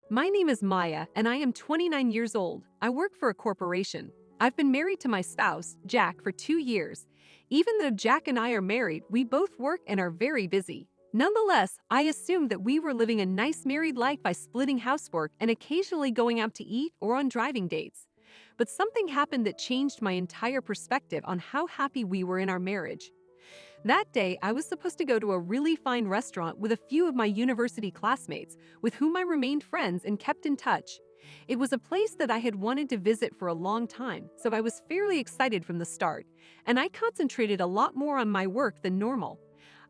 My name is Maya, and I am 29 years old. I work for a corporation. I've been married to my spouse, Jack, for 2 years. Even though Jack and I are married, we both work and are very busy. Nonetheless, I assumed that we were living a nice married life by splitting housework and occasionally going out to eat or on driving dates. But something happened that changed my entire perspective on how happy we were in our marriage. That day, I was supposed to go to a really fine restaurant with a few of my university classmates, with whom I remained friends and kept in touch. It was a place that I had wanted to visit for a long time, so I was fairly excited from the start, and I concentrated a lot more on my work than normal.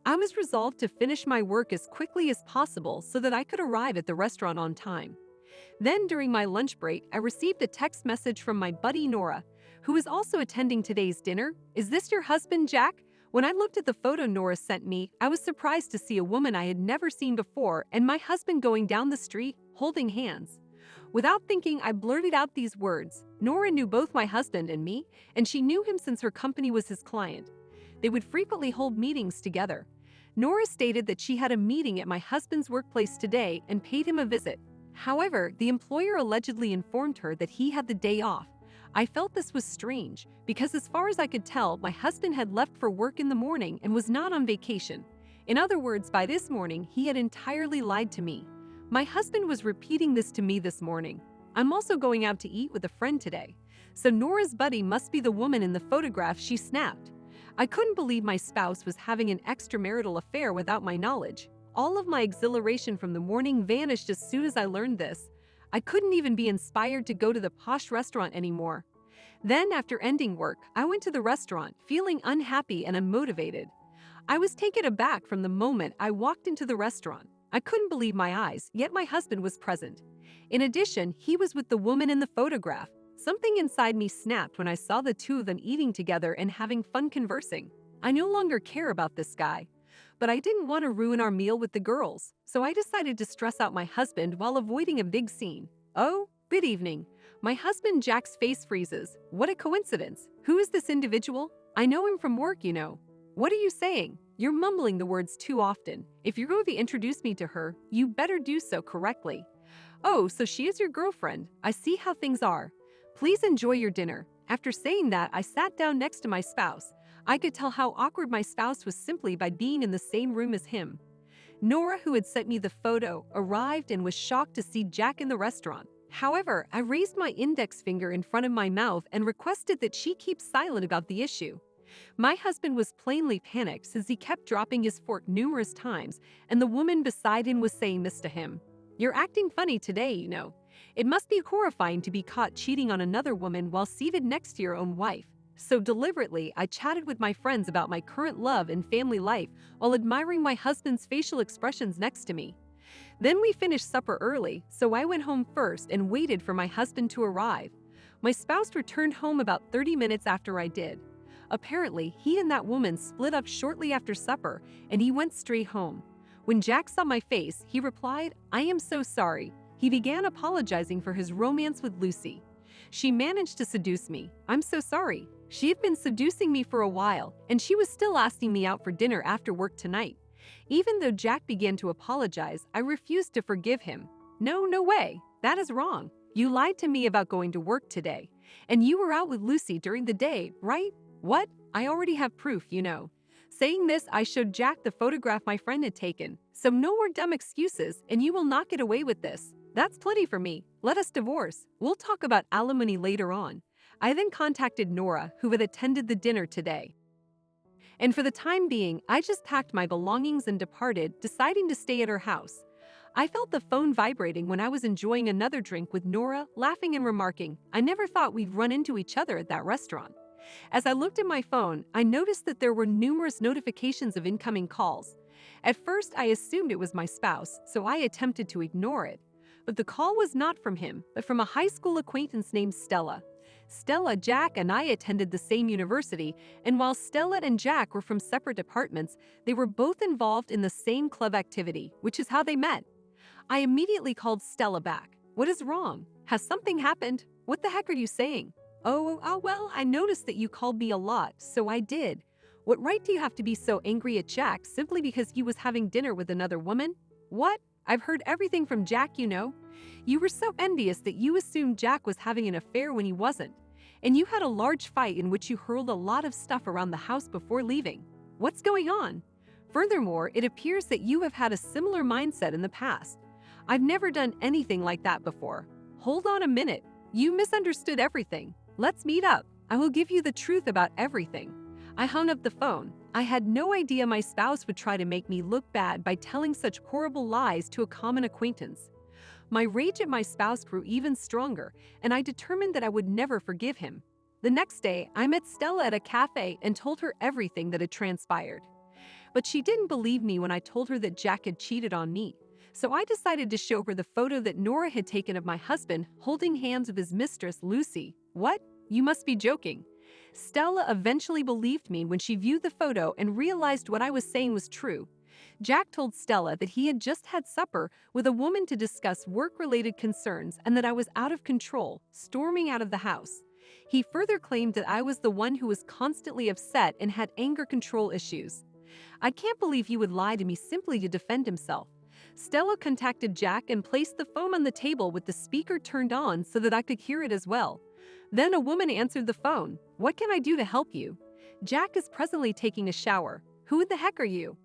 I was resolved to finish my work as quickly as possible so that I could arrive at the restaurant on time. Then, during my lunch break, I received a text message from my buddy Nora, who is also attending today's dinner. "Is this your husband, Jack?" When I looked at the photo Nora sent me, I was surprised to see a woman I had never seen before and my husband going down the street, holding hands. Without thinking, I blurted out these words. Nora knew both my husband and me, and she knew him since her company was his client. They would frequently hold meetings together. Nora stated that she had a meeting at my husband's workplace today and paid him a visit. However, the employer allegedly informed her that he had the day off. I felt this was strange, because as far as I could tell, my husband had left for work in the morning and was not on vacation. In other words, by this morning, he had entirely lied to me. My husband was repeating this to me this morning. "I'm also going out to eat with a friend today." So Nora's buddy must be the woman in the photograph she snapped. I couldn't believe my spouse was having an extramarital affair without my knowledge. All of my exhilaration from the morning vanished as soon as I learned this. I couldn't even be inspired to go to the posh restaurant anymore. Then, after ending work, I went to the restaurant, feeling unhappy and unmotivated. I was taken aback from the moment I walked into the restaurant. I couldn't believe my eyes, yet my husband was present. In addition, he was with the woman in the photograph. Something inside me snapped when I saw the two of them eating together and having fun conversing. I no longer care about this guy. But I didn't want to ruin our meal with the girls, so I decided to stress out my husband while avoiding a big scene. "Oh, good evening." My husband Jack's face freezes. What a coincidence. "Who is this individual?" "I know him from work, you know." "What are you saying?" "You're mumbling the words too often. If you're going to introduce me to her, you better do so correctly." "Oh, so she is your girlfriend. I see how things are. Please enjoy your dinner." After saying that, I sat down next to my spouse. I could tell how awkward my spouse was simply by being in the same room as him. Nora, who had sent me the photo, arrived and was shocked to see Jack in the restaurant. However, I raised my index finger in front of my mouth and requested that she keep silent about the issue. My husband was plainly panicked since he kept dropping his fork numerous times, and the woman beside him was saying this to him. "You're acting funny today, you know. It must be horrifying to be caught cheating on another woman while seated next to your own wife." So deliberately, I chatted with my friends about my current love and family life while admiring my husband's facial expressions next to me. Then we finished supper early, so I went home first and waited for my husband to arrive. My spouse returned home about 30 minutes after I did. Apparently, he and that woman split up shortly after supper, and he went straight home. When Jack saw my face, he replied, "I am so sorry." He began apologizing for his romance with Lucy. "She managed to seduce me. I'm so sorry. She had been seducing me for a while, and she was still asking me out for dinner after work tonight." Even though Jack began to apologize, I refused to forgive him. No way. That is wrong. You lied to me about going to work today. And you were out with Lucy during the day, right? What? I already have proof, you know. Saying this, I showed Jack the photograph my friend had taken. "So no more dumb excuses, and you will not get away with this. That's plenty for me. Let us divorce. We'll talk about alimony later on." I then contacted Nora, who had attended the dinner today. And for the time being, I just packed my belongings and departed, deciding to stay at her house. I felt the phone vibrating when I was enjoying another drink with Nora, laughing and remarking, "I never thought we'd run into each other at that restaurant." As I looked at my phone, I noticed that there were numerous notifications of incoming calls. At first, I assumed it was my spouse, so I attempted to ignore it. But the call was not from him, but from a high school acquaintance named Stella. Stella, Jack, and I attended the same university, and while Stella and Jack were from separate departments, they were both involved in the same club activity, which is how they met. I immediately called Stella back. "What is wrong? Has something happened? What the heck are you saying?" Well, I noticed that you called me a lot, so I did." What right do you have to be so angry at Jack simply because he was having dinner with another woman? What? I've heard everything from Jack, you know. You were so envious that you assumed Jack was having an affair when he wasn't. And you had a large fight in which you hurled a lot of stuff around the house before leaving. What's going on? Furthermore, it appears that you have had a similar mindset in the past. I've never done anything like that before. Hold on a minute. You misunderstood everything. Let's meet up. I will give you the truth about everything. I hung up the phone. I had no idea my spouse would try to make me look bad by telling such horrible lies to a common acquaintance. My rage at my spouse grew even stronger, and I determined that I would never forgive him. The next day, I met Stella at a cafe and told her everything that had transpired. But she didn't believe me when I told her that Jack had cheated on me. So I decided to show her the photo that Nora had taken of my husband holding hands with his mistress, Lucy. What? You must be joking. Stella eventually believed me when she viewed the photo and realized what I was saying was true. Jack told Stella that he had just had supper with a woman to discuss work-related concerns and that I was out of control, storming out of the house. He further claimed that I was the one who was constantly upset and had anger control issues. I can't believe he would lie to me simply to defend himself. Stella contacted Jack and placed the phone on the table with the speaker turned on so that I could hear it as well. Then a woman answered the phone. What can I do to help you? Jack is presently taking a shower. Who the heck are you?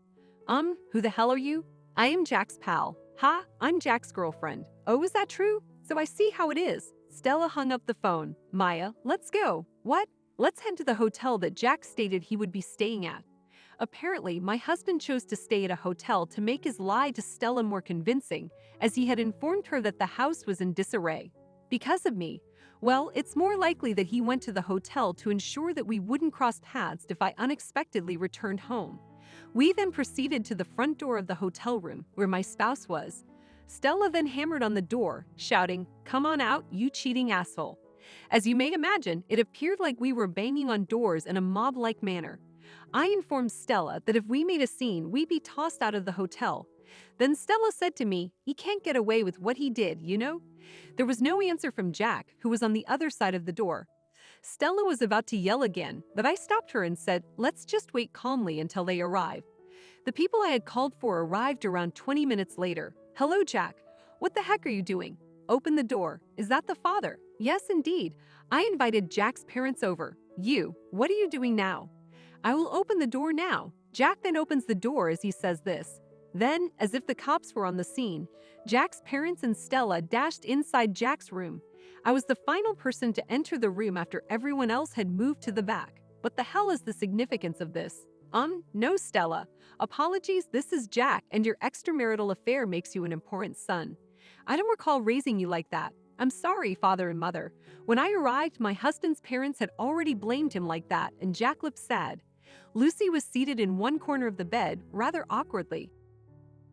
Who the hell are you? I am Jack's pal. Ha, I'm Jack's girlfriend. Oh, is that true? So I see how it is. Stella hung up the phone. Maya, let's go. What? Let's head to the hotel that Jack stated he would be staying at. Apparently, my husband chose to stay at a hotel to make his lie to Stella more convincing, as he had informed her that the house was in disarray. Because of me. Well, it's more likely that he went to the hotel to ensure that we wouldn't cross paths if I unexpectedly returned home. We then proceeded to the front door of the hotel room, where my spouse was. Stella then hammered on the door, shouting, "Come on out, you cheating asshole." As you may imagine, it appeared like we were banging on doors in a mob-like manner. I informed Stella that if we made a scene, we'd be tossed out of the hotel. Then Stella said to me, "He can't get away with what he did, you know?" There was no answer from Jack, who was on the other side of the door. Stella was about to yell again, but I stopped her and said, "Let's just wait calmly until they arrive." The people I had called for arrived around 20 minutes later. "Hello, Jack. What the heck are you doing? Open the door. Is that the father?" "Yes, indeed. I invited Jack's parents over. You, what are you doing now?" "I will open the door now." Jack then opens the door as he says this. Then, as if the cops were on the scene, Jack's parents and Stella dashed inside Jack's room. I was the final person to enter the room after everyone else had moved to the back. What the hell is the significance of this? No, Stella. Apologies, this is Jack, and your extramarital affair makes you an important son. I don't recall raising you like that. I'm sorry, father and mother. When I arrived, my husband's parents had already blamed him like that, and Jack looked sad. Lucy was seated in one corner of the bed, rather awkwardly.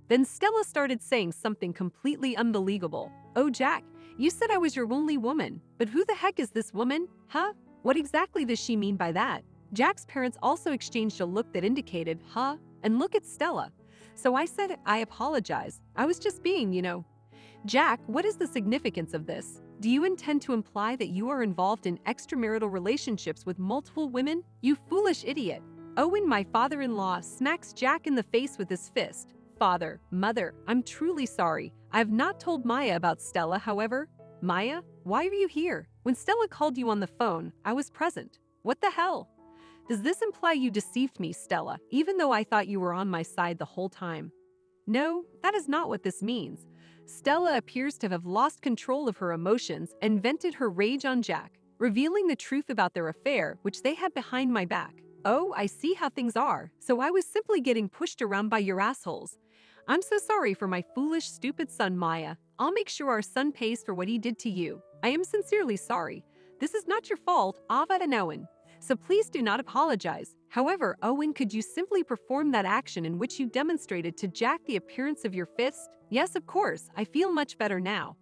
Then Stella started saying something completely unbelievable. "Oh, Jack, you said I was your only woman, but who the heck is this woman? Huh? What exactly does she mean by that?" Jack's parents also exchanged a look that indicated, "Huh?" and "Look at Stella." So I said, "I apologize. I was just being, you know." "Jack, what is the significance of this? Do you intend to imply that you are involved in extramarital relationships with multiple women? You foolish idiot." Owen, my father-in-law, smacks Jack in the face with his fist. "Father, mother, I'm truly sorry. I have not told Maya about Stella, however." "Maya, why are you here? When Stella called you on the phone, I was present." "What the hell? Does this imply you deceived me, Stella, even though I thought you were on my side the whole time?" "No, that is not what this means." Stella appears to have lost control of her emotions and vented her rage on Jack, revealing the truth about their affair, which they had behind my back. "Oh, I see how things are. So I was simply getting pushed around by your assholes. I'm so sorry for my foolish, stupid son, Maya. I'll make sure our son pays for what he did to you. I am sincerely sorry. This is not your fault, Avad and Owen. So please do not apologize. However, Owen, could you simply perform that action in which you demonstrated to Jack the appearance of your fist?" "Yes, of course. I feel much better now."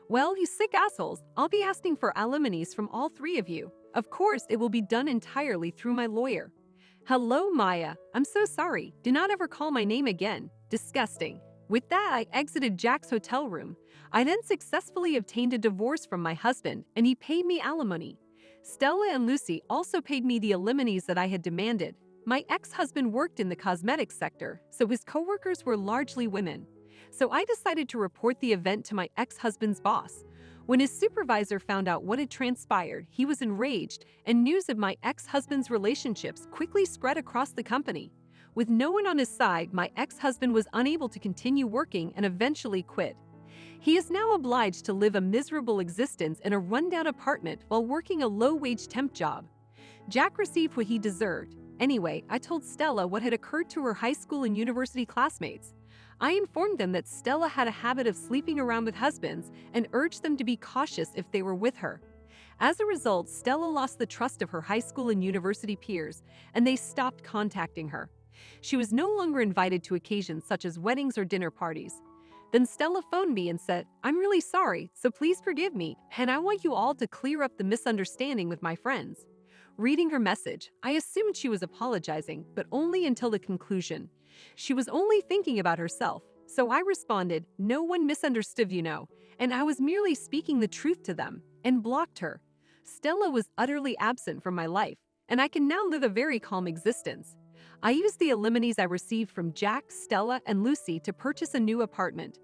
"Well, you sick assholes, I'll be asking for alimonies from all three of you. Of course, it will be done entirely through my lawyer." "Hello, Maya. I'm so sorry. Do not ever call my name again. Disgusting." With that, I exited Jack's hotel room. I then successfully obtained a divorce from my husband, and he paid me alimony. Stella and Lucy also paid me the alimonies that I had demanded. My ex-husband worked in the cosmetics sector, so his coworkers were largely women. So I decided to report the event to my ex-husband's boss. When his supervisor found out what had transpired, he was enraged, and news of my ex-husband's relationships quickly spread across the company. With no one on his side, my ex-husband was unable to continue working and eventually quit. He is now obliged to live a miserable existence in a rundown apartment while working a low-wage temp job. Jack received what he deserved. Anyway, I told Stella what had occurred to her high school and university classmates. I informed them that Stella had a habit of sleeping around with husbands and urged them to be cautious if they were with her. As a result, Stella lost the trust of her high school and university peers, and they stopped contacting her. She was no longer invited to occasions such as weddings or dinner parties. Then Stella phoned me and said, "I'm really sorry, so please forgive me, and I want you all to clear up the misunderstanding with my friends." Reading her message, I assumed she was apologizing, but only until the conclusion. She was only thinking about herself, so I responded, "No one misunderstood, and I was merely speaking the truth to them," and blocked her. Stella was utterly absent from my life, and I can now live a very calm existence. I used the alimonies I received from Jack, Stella, and Lucy to purchase a new apartment.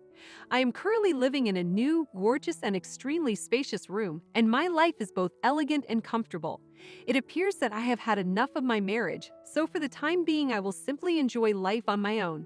I am currently living in a new, gorgeous, and extremely spacious room, and my life is both elegant and comfortable. It appears that I have had enough of my marriage, so for the time being I will simply enjoy life on my own.